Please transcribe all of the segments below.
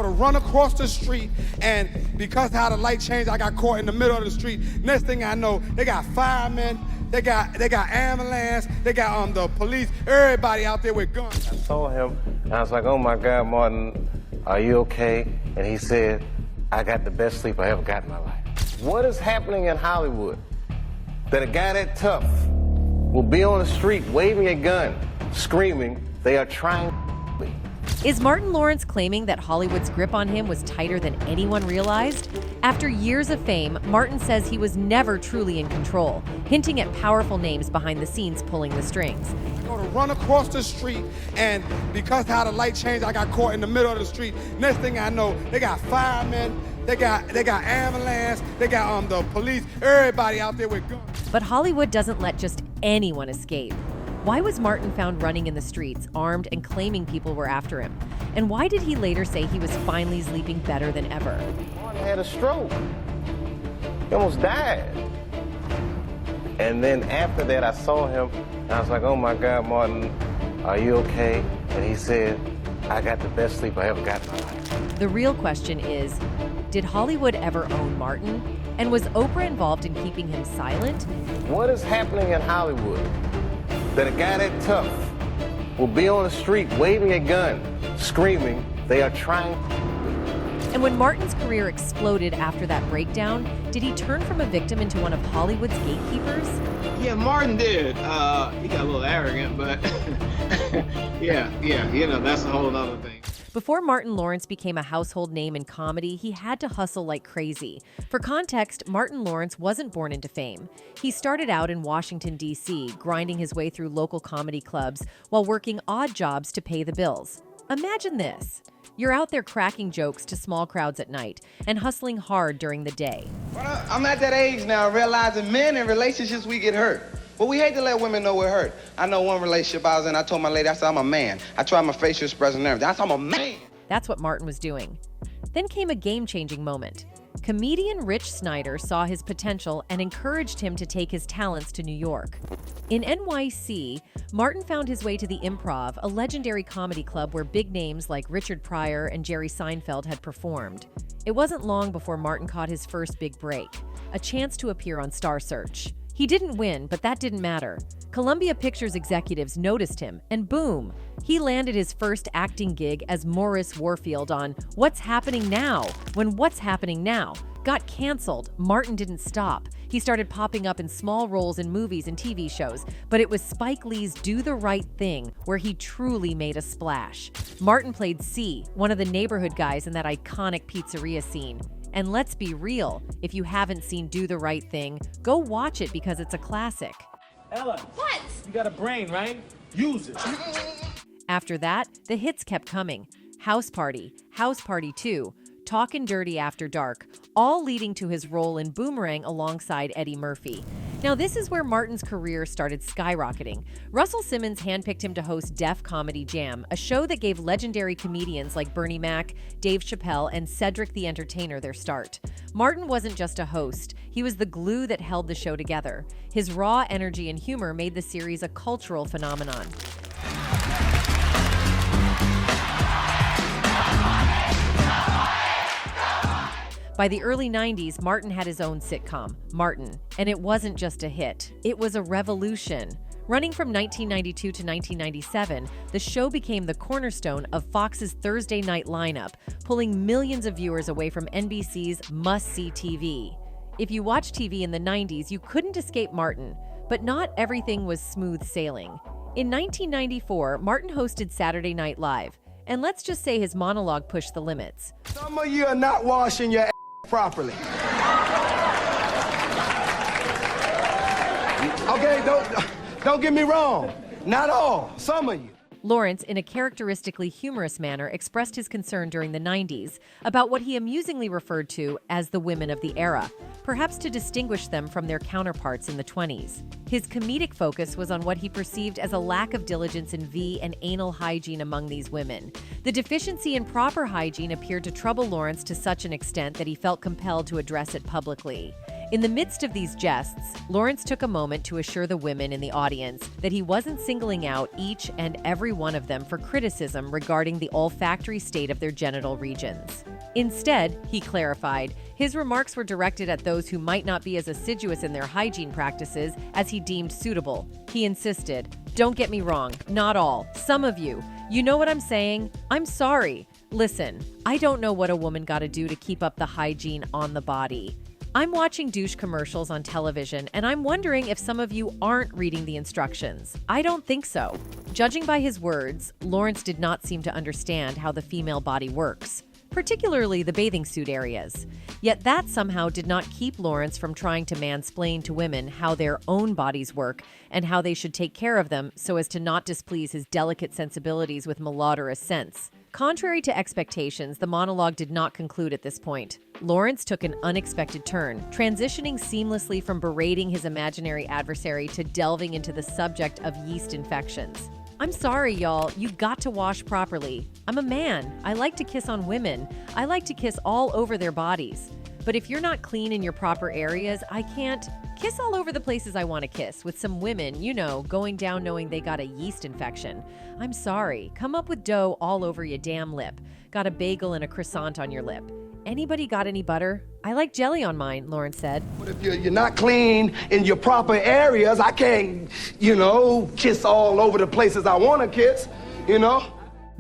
go to run across the street, and because how the light changed, I got caught in the middle of the street. Next thing I know, they got firemen, they got ambulance, they got the police, everybody out there with guns. I saw him, and I was like, oh my God, Martin, are you okay? And he said, I got the best sleep I ever got in my life. What is happening in Hollywood that a guy that tough will be on the street waving a gun, screaming, they are trying to me? Is Martin Lawrence claiming that Hollywood's grip on him was tighter than anyone realized? After years of fame, Martin says he was never truly in control, hinting at powerful names behind the scenes pulling the strings. I go to run across the street, and because how the light changed, I got caught in the middle of the street. Next thing I know, they got firemen, they got ambulance, they got the police, everybody out there with guns. But Hollywood doesn't let just anyone escape. Why was Martin found running in the streets, armed and claiming people were after him? And why did he later say he was finally sleeping better than ever? Martin had a stroke. He almost died. And then after that, I saw him, and I was like, oh my God, Martin, are you okay? And he said, I got the best sleep I ever got in my life. The real question is, did Hollywood ever own Martin? And was Oprah involved in keeping him silent? What is happening in Hollywood that a guy that tough will be on the street waving a gun, screaming, they are trying to me? And when Martin's career exploded after that breakdown, did he turn from a victim into one of Hollywood's gatekeepers? Yeah, Martin did. He got a little arrogant, but yeah, that's a whole other thing. Before Martin Lawrence became a household name in comedy, he had to hustle like crazy. For context, Martin Lawrence wasn't born into fame. He started out in Washington, D.C., grinding his way through local comedy clubs while working odd jobs to pay the bills. Imagine this. You're out there cracking jokes to small crowds at night and hustling hard during the day. Well, I'm at that age now, realizing men in relationships, we get hurt. But we hate to let women know we're hurt. I know one relationship I was in, I told my lady, I said, I'm a man. I tried my facial expression and everything. I said, I'm a man. That's what Martin was doing. Then came a game-changing moment. Comedian Rich Snyder saw his potential and encouraged him to take his talents to New York. In NYC, Martin found his way to the Improv, a legendary comedy club where big names like Richard Pryor and Jerry Seinfeld had performed. It wasn't long before Martin caught his first big break, a chance to appear on Star Search. He didn't win, but that didn't matter. Columbia Pictures executives noticed him, and boom, he landed his first acting gig as Morris Warfield on What's Happening Now? When What's Happening Now got canceled, Martin didn't stop. He started popping up in small roles in movies and TV shows, but it was Spike Lee's Do the Right Thing where he truly made a splash. Martin played C, one of the neighborhood guys in that iconic pizzeria scene. And let's be real, if you haven't seen Do the Right Thing, go watch it because it's a classic. Ella, What? you got a brain, right? Use it. After that, the hits kept coming. House Party 2, Talkin' Dirty After Dark, all leading to his role in Boomerang alongside Eddie Murphy. Now, this is where Martin's career started skyrocketing. Russell Simmons handpicked him to host Def Comedy Jam, a show that gave legendary comedians like Bernie Mac, Dave Chappelle, and Cedric the Entertainer their start. Martin wasn't just a host, he was the glue that held the show together. His raw energy and humor made the series a cultural phenomenon. By the early 90s, Martin had his own sitcom, Martin, and it wasn't just a hit, it was a revolution. Running from 1992 to 1997, the show became the cornerstone of Fox's Thursday night lineup, pulling millions of viewers away from NBC's must-see TV. If you watched TV in the 90s, you couldn't escape Martin, but not everything was smooth sailing. In 1994, Martin hosted Saturday Night Live, and let's just say his monologue pushed the limits. Some of you are not washing your properly. Okay, don't get me wrong. Not all. Some of you. Lawrence, in a characteristically humorous manner, expressed his concern during the 90s about what he amusingly referred to as the women of the era, perhaps to distinguish them from their counterparts in the 20s. His comedic focus was on what he perceived as a lack of diligence in and anal hygiene among these women. The deficiency in proper hygiene appeared to trouble Lawrence to such an extent that he felt compelled to address it publicly. In the midst of these jests, Lawrence took a moment to assure the women in the audience that he wasn't singling out each and every one of them for criticism regarding the olfactory state of their genital regions. Instead, he clarified, his remarks were directed at those who might not be as assiduous in their hygiene practices as he deemed suitable. He insisted, "Don't get me wrong, not all. Some of you. You know what I'm saying? I'm sorry. Listen, I don't know what a woman got to do to keep up the hygiene on the body. I'm watching douche commercials on television, and I'm wondering if some of you aren't reading the instructions. I don't think so." Judging by his words, Lawrence did not seem to understand how the female body works, particularly the bathing suit areas. Yet that somehow did not keep Lawrence from trying to mansplain to women how their own bodies work and how they should take care of them so as to not displease his delicate sensibilities with malodorous scents. Contrary to expectations, the monologue did not conclude at this point. Lawrence took an unexpected turn, transitioning seamlessly from berating his imaginary adversary to delving into the subject of yeast infections. "I'm sorry, y'all. You got to wash properly. I'm a man. I like to kiss on women. I like to kiss all over their bodies. But if you're not clean in your proper areas, I can't kiss all over the places I want to kiss with some women, you know, going down knowing they got a yeast infection. I'm sorry. Come up with dough all over your damn lip. Got a bagel and a croissant on your lip. Anybody got any butter? I like jelly on mine," Lawrence said. But if you're not clean in your proper areas, I can't, kiss all over the places I want to kiss.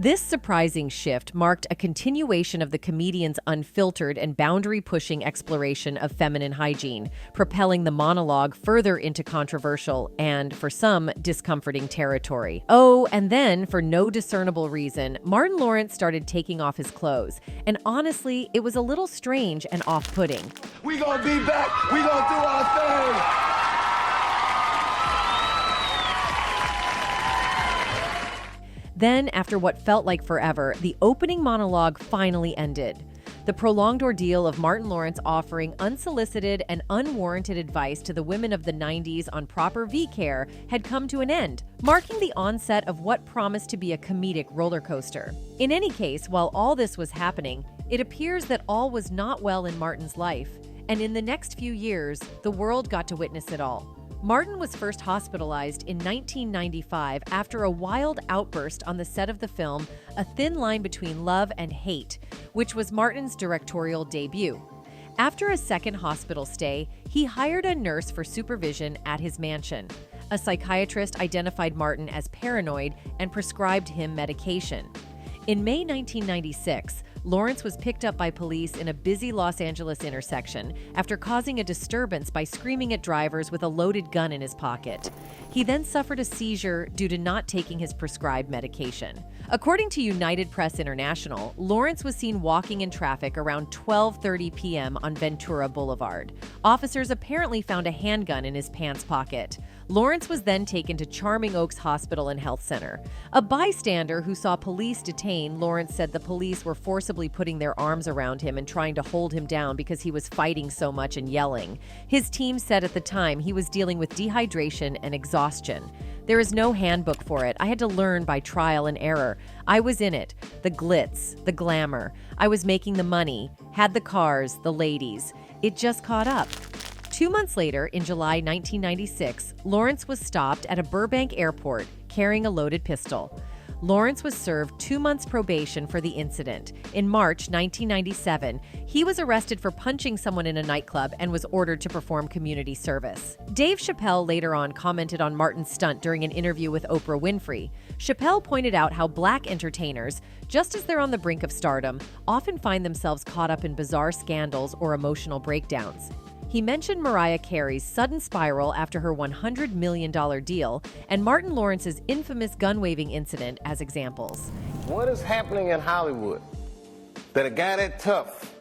This surprising shift marked a continuation of the comedian's unfiltered and boundary-pushing exploration of feminine hygiene, propelling the monologue further into controversial and, for some, discomforting territory. Oh, and then, for no discernible reason, Martin Lawrence started taking off his clothes. And honestly, it was a little strange and off-putting. We gonna be back. We gonna do our thing. Then, after what felt like forever, the opening monologue finally ended. The prolonged ordeal of Martin Lawrence offering unsolicited and unwarranted advice to the women of the 90s on proper V-care had come to an end, marking the onset of what promised to be a comedic roller coaster. In any case, while all this was happening, it appears that all was not well in Martin's life, and in the next few years, the world got to witness it all. Martin was first hospitalized in 1995 after a wild outburst on the set of the film A Thin Line Between Love and Hate, which was Martin's directorial debut. After a second hospital stay, he hired a nurse for supervision at his mansion. A psychiatrist identified Martin as paranoid and prescribed him medication. In May 1996, Lawrence was picked up by police in a busy Los Angeles intersection after causing a disturbance by screaming at drivers with a loaded gun in his pocket. He then suffered a seizure due to not taking his prescribed medication. According to United Press International, Lawrence was seen walking in traffic around 12:30 p.m. on Ventura Boulevard. Officers apparently found a handgun in his pants pocket. Lawrence was then taken to Charming Oaks Hospital and Health Center. A bystander who saw police detain Lawrence said the police were forcibly putting their arms around him and trying to hold him down because he was fighting so much and yelling. His team said at the time he was dealing with dehydration and exhaustion. There is no handbook for it. I had to learn by trial and error. I was in it. The glitz, the glamour. I was making the money, had the cars, the ladies. It just caught up. 2 months later, in July 1996, Lawrence was stopped at a Burbank airport carrying a loaded pistol. Lawrence was served 2 months probation for the incident. In March 1997, he was arrested for punching someone in a nightclub and was ordered to perform community service. Dave Chappelle later on commented on Martin's stunt during an interview with Oprah Winfrey. Chappelle pointed out how black entertainers, just as they're on the brink of stardom, often find themselves caught up in bizarre scandals or emotional breakdowns. He mentioned Mariah Carey's sudden spiral after her $100 million deal and Martin Lawrence's infamous gun-waving incident as examples. What is happening in Hollywood that a guy that tough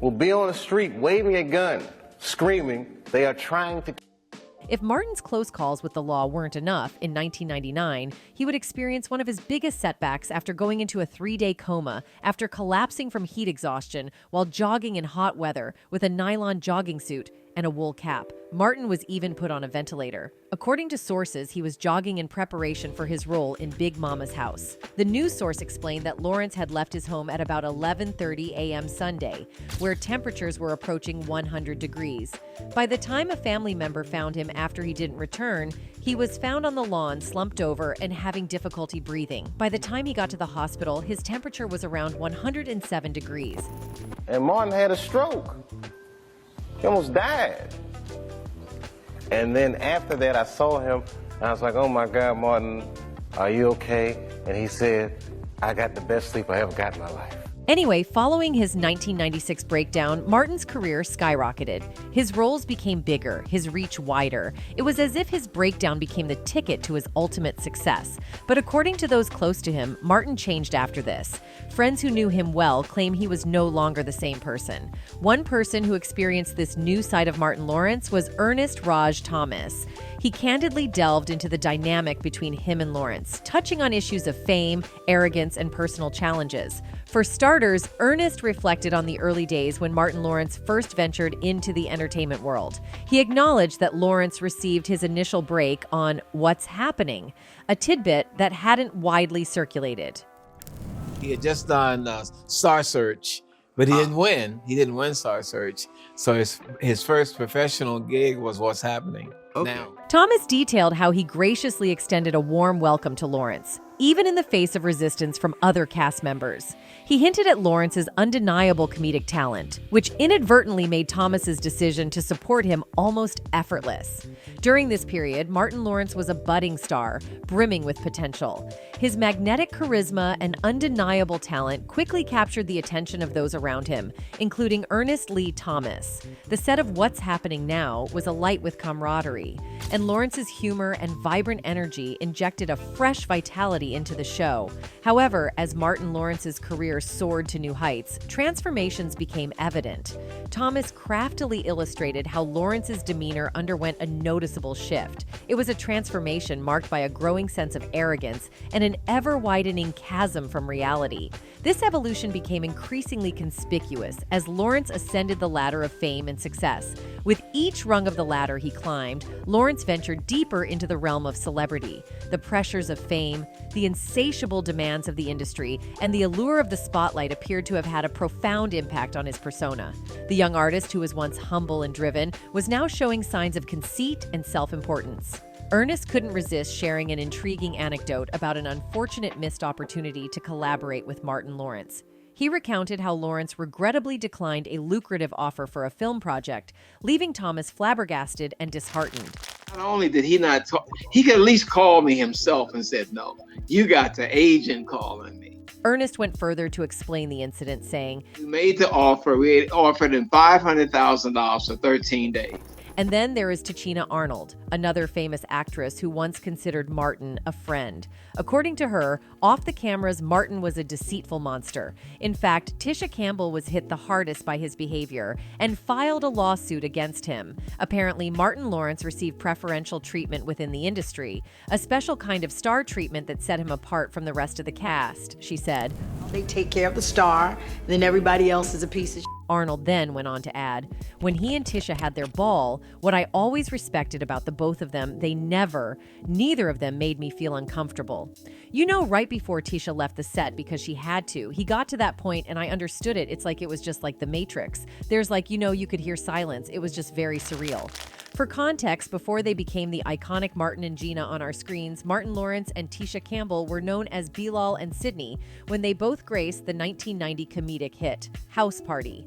will be on the street waving a gun, screaming, they are trying to... If Martin's close calls with the law weren't enough, in 1999, he would experience one of his biggest setbacks after going into a 3-day coma after collapsing from heat exhaustion while jogging in hot weather with a nylon jogging suit and a wool cap. Martin was even put on a ventilator. According to sources, he was jogging in preparation for his role in Big Mama's house. The news source explained that Lawrence had left his home at about 11:30 a.m. Sunday, where temperatures were approaching 100 degrees. By the time a family member found him after he didn't return, he was found on the lawn, slumped over and having difficulty breathing. By the time he got to the hospital, his temperature was around 107 degrees. And Martin had a stroke. He almost died. And then after that, I saw him, and I was like, oh my God, Martin, are you okay? And he said, I got the best sleep I ever got in my life. Anyway, following his 1996 breakdown, Martin's career skyrocketed. His roles became bigger, his reach wider. It was as if his breakdown became the ticket to his ultimate success. But according to those close to him, Martin changed after this. Friends who knew him well claim he was no longer the same person. One person who experienced this new side of Martin Lawrence was Ernest Raj Thomas. He candidly delved into the dynamic between him and Lawrence, touching on issues of fame, arrogance, and personal challenges. For starters, Ernest reflected on the early days when Martin Lawrence first ventured into the entertainment world. He acknowledged that Lawrence received his initial break on What's Happening, a tidbit that hadn't widely circulated. He had just done Star Search, but he didn't win. He didn't win Star Search. So his first professional gig was What's Happening Now. Thomas detailed how he graciously extended a warm welcome to Lawrence, even in the face of resistance from other cast members. He hinted at Lawrence's undeniable comedic talent, which inadvertently made Thomas's decision to support him almost effortless. During this period, Martin Lawrence was a budding star, brimming with potential. His magnetic charisma and undeniable talent quickly captured the attention of those around him, including Ernest Lee Thomas. The set of What's Happening Now was alight with camaraderie, and Lawrence's humor and vibrant energy injected a fresh vitality into the show. However, as Martin Lawrence's career soared to new heights, transformations became evident. Thomas craftily illustrated how Lawrence's demeanor underwent a noticeable shift. It was a transformation marked by a growing sense of arrogance and an ever-widening chasm from reality. This evolution became increasingly conspicuous as Lawrence ascended the ladder of fame and success. With each rung of the ladder he climbed, Lawrence ventured deeper into the realm of celebrity. The pressures of fame, the insatiable demands of the industry, and the allure of the spotlight appeared to have had a profound impact on his persona. The young artist, who was once humble and driven, was now showing signs of conceit and self-importance. Ernest couldn't resist sharing an intriguing anecdote about an unfortunate missed opportunity to collaborate with Martin Lawrence. He recounted how Lawrence regrettably declined a lucrative offer for a film project, leaving Thomas flabbergasted and disheartened. Not only did he not talk, he could at least call me himself and said, no, you got the agent calling me. Ernest went further to explain the incident, saying, We made the offer. We had offered him $500,000 for 13 days. And then there is Tisha Arnold, another famous actress who once considered Martin a friend. According to her, off the cameras, Martin was a deceitful monster. In fact, Tisha Campbell was hit the hardest by his behavior and filed a lawsuit against him. Apparently, Martin Lawrence received preferential treatment within the industry, a special kind of star treatment that set him apart from the rest of the cast, she said. They take care of the star, then everybody else is a piece of shit. Arnold then went on to add, when he and Tisha had their ball, what I always respected about the both of them, neither of them made me feel uncomfortable. You know, right before Tisha left the set because she had to, he got to that point and I understood it. It's like it was just like The Matrix. There's you could hear silence. It was just very surreal. For context, before they became the iconic Martin and Gina on our screens, Martin Lawrence and Tisha Campbell were known as Bilal and Sydney when they both graced the 1990 comedic hit, House Party.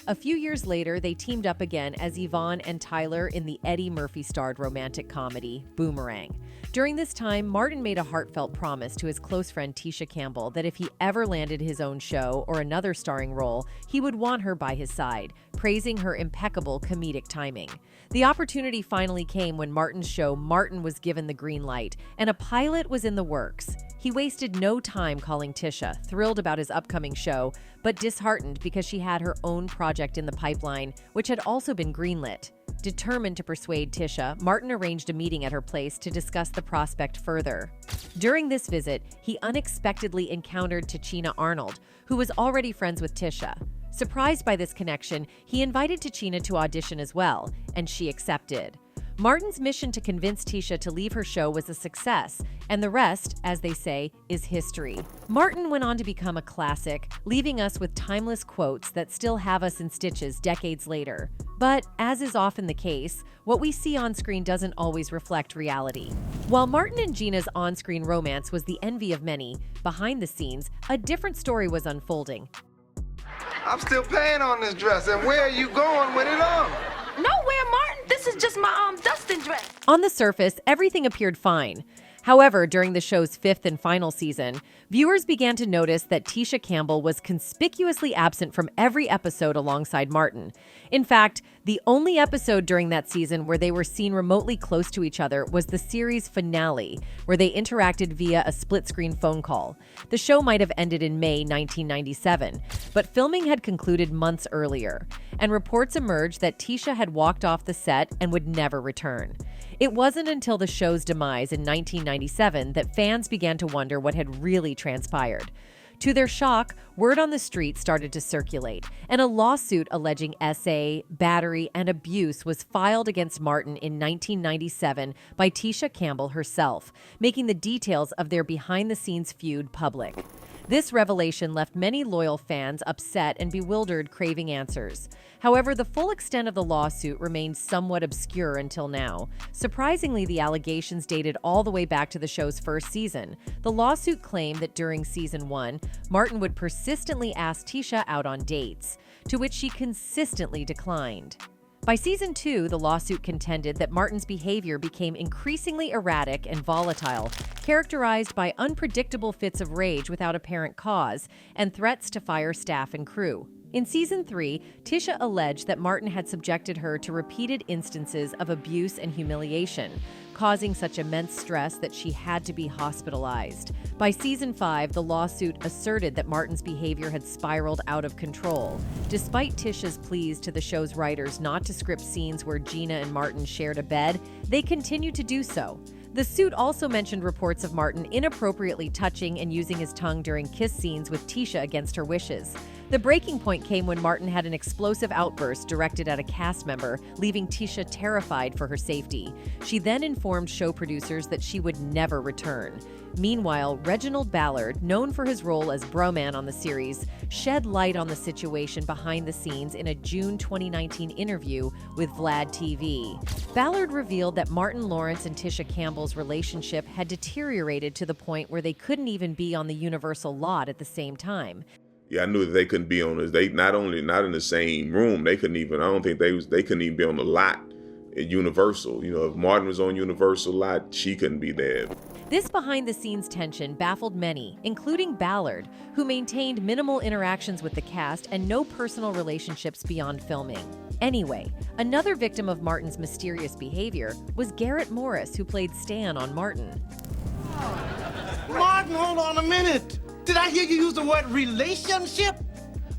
A few years later, they teamed up again as Yvonne and Tyler in the Eddie Murphy-starred romantic comedy, Boomerang. During this time, Martin made a heartfelt promise to his close friend Tisha Campbell that if he ever landed his own show or another starring role, he would want her by his side, praising her impeccable comedic timing. The opportunity finally came when Martin's show Martin was given the green light, and a pilot was in the works. He wasted no time calling Tisha, thrilled about his upcoming show, but disheartened because she had her own project in the pipeline, which had also been greenlit. Determined to persuade Tisha, Martin arranged a meeting at her place to discuss the prospect further. During this visit, he unexpectedly encountered Tisha Arnold, who was already friends with Tisha. Surprised by this connection, he invited Tisha to audition as well, and she accepted. Martin's mission to convince Tisha to leave her show was a success, and the rest, as they say, is history. Martin went on to become a classic, leaving us with timeless quotes that still have us in stitches decades later. But, as is often the case, what we see on screen doesn't always reflect reality. While Martin and Gina's on-screen romance was the envy of many, behind the scenes, a different story was unfolding. I'm still paying on this dress, and where are you going with it on? Nowhere, Martin. This is just my dusting dress. On the surface, everything appeared fine. However, during the show's 5th and final season, viewers began to notice that Tisha Campbell was conspicuously absent from every episode alongside Martin. In fact, the only episode during that season where they were seen remotely close to each other was the series finale, where they interacted via a split-screen phone call. The show might have ended in May 1997, but filming had concluded months earlier, and reports emerged that Tisha had walked off the set and would never return. It wasn't until the show's demise in 1997 that fans began to wonder what had really transpired. To their shock, word on the street started to circulate, and a lawsuit alleging SA, battery, and abuse was filed against Martin in 1997 by Tisha Campbell herself, making the details of their behind-the-scenes feud public. This revelation left many loyal fans upset and bewildered, craving answers. However, the full extent of the lawsuit remained somewhat obscure until now. Surprisingly, the allegations dated all the way back to the show's first season. The lawsuit claimed that during season 1, Martin would persistently ask Tisha out on dates, to which she consistently declined. By season 2, the lawsuit contended that Martin's behavior became increasingly erratic and volatile, characterized by unpredictable fits of rage without apparent cause and threats to fire staff and crew. In season 3, Tisha alleged that Martin had subjected her to repeated instances of abuse and humiliation, causing such immense stress that she had to be hospitalized. By season 5, the lawsuit asserted that Martin's behavior had spiraled out of control. Despite Tisha's pleas to the show's writers not to script scenes where Gina and Martin shared a bed, they continued to do so. The suit also mentioned reports of Martin inappropriately touching and using his tongue during kiss scenes with Tisha against her wishes. The breaking point came when Martin had an explosive outburst directed at a cast member, leaving Tisha terrified for her safety. She then informed show producers that she would never return. Meanwhile, Reginald Ballard, known for his role as Broman on the series, shed light on the situation behind the scenes in a June 2019 interview with Vlad TV. Ballard revealed that Martin Lawrence and Tisha Campbell's relationship had deteriorated to the point where they couldn't even be on the Universal lot at the same time. Yeah, I knew that they couldn't be on this. They not in the same room. They couldn't even. I don't think they couldn't even be on the lot at Universal. You know, if Martin was on Universal lot, she couldn't be there. This behind-the-scenes tension baffled many, including Ballard, who maintained minimal interactions with the cast and no personal relationships beyond filming. Anyway, another victim of Martin's mysterious behavior was Garrett Morris, who played Stan on Martin. Martin, hold on a minute. Did I hear you use the word relationship?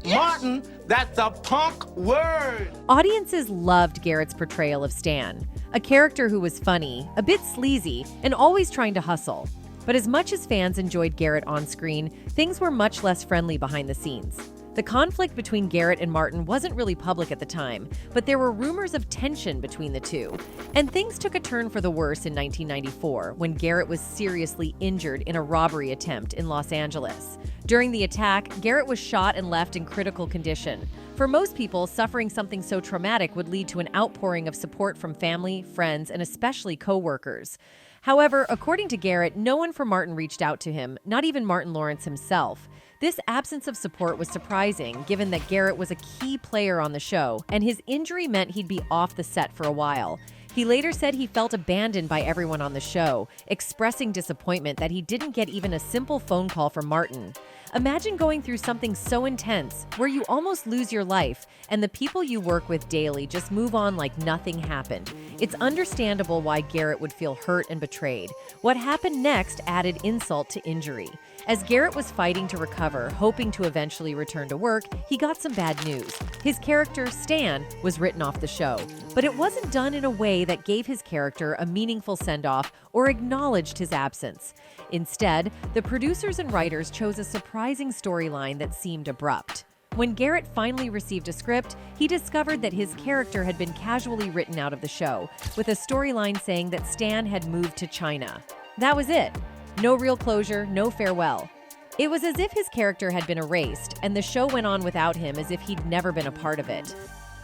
Yes. Martin, that's a punk word. Audiences loved Garrett's portrayal of Stan, a character who was funny, a bit sleazy, and always trying to hustle. But as much as fans enjoyed Garrett on screen, things were much less friendly behind the scenes. The conflict between Garrett and Martin wasn't really public at the time, but there were rumors of tension between the two. And things took a turn for the worse in 1994, when Garrett was seriously injured in a robbery attempt in Los Angeles. During the attack, Garrett was shot and left in critical condition. For most people, suffering something so traumatic would lead to an outpouring of support from family, friends, and especially co-workers. However, according to Garrett, no one from Martin reached out to him, not even Martin Lawrence himself. This absence of support was surprising, given that Garrett was a key player on the show, and his injury meant he'd be off the set for a while. He later said he felt abandoned by everyone on the show, expressing disappointment that he didn't get even a simple phone call from Martin. Imagine going through something so intense, where you almost lose your life, and the people you work with daily just move on like nothing happened. It's understandable why Garrett would feel hurt and betrayed. What happened next added insult to injury. As Garrett was fighting to recover, hoping to eventually return to work, he got some bad news. His character, Stan, was written off the show, but it wasn't done in a way that gave his character a meaningful send-off or acknowledged his absence. Instead, the producers and writers chose a surprising storyline that seemed abrupt. When Garrett finally received a script, he discovered that his character had been casually written out of the show, with a storyline saying that Stan had moved to China. That was it. No real closure, no farewell. It was as if his character had been erased, and the show went on without him as if he'd never been a part of it.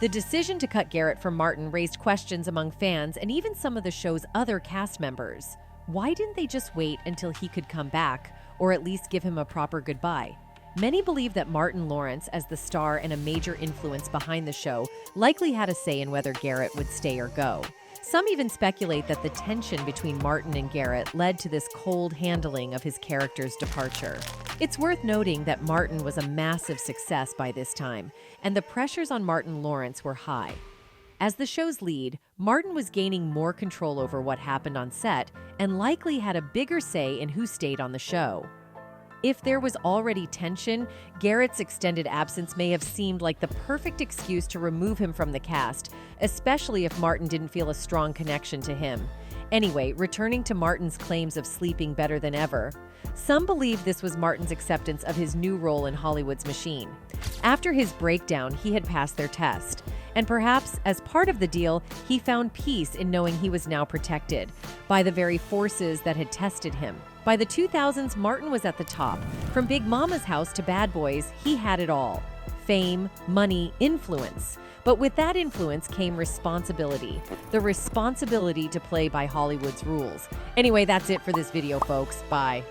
The decision to cut Garrett from Martin raised questions among fans and even some of the show's other cast members. Why didn't they just wait until he could come back, or at least give him a proper goodbye? Many believe that Martin Lawrence, as the star and a major influence behind the show, likely had a say in whether Garrett would stay or go. Some even speculate that the tension between Martin and Garrett led to this cold handling of his character's departure. It's worth noting that Martin was a massive success by this time, and the pressures on Martin Lawrence were high. As the show's lead, Martin was gaining more control over what happened on set and likely had a bigger say in who stayed on the show. If there was already tension, Garrett's extended absence may have seemed like the perfect excuse to remove him from the cast, especially if Martin didn't feel a strong connection to him. Anyway, returning to Martin's claims of sleeping better than ever, some believe this was Martin's acceptance of his new role in Hollywood's machine. After his breakdown, he had passed their test. And perhaps, as part of the deal, he found peace in knowing he was now protected by the very forces that had tested him. By the 2000s, Martin was at the top. From Big Mama's House to Bad Boys, he had it all. Fame, money, influence. But with that influence came responsibility. The responsibility to play by Hollywood's rules. Anyway, that's it for this video, folks. Bye.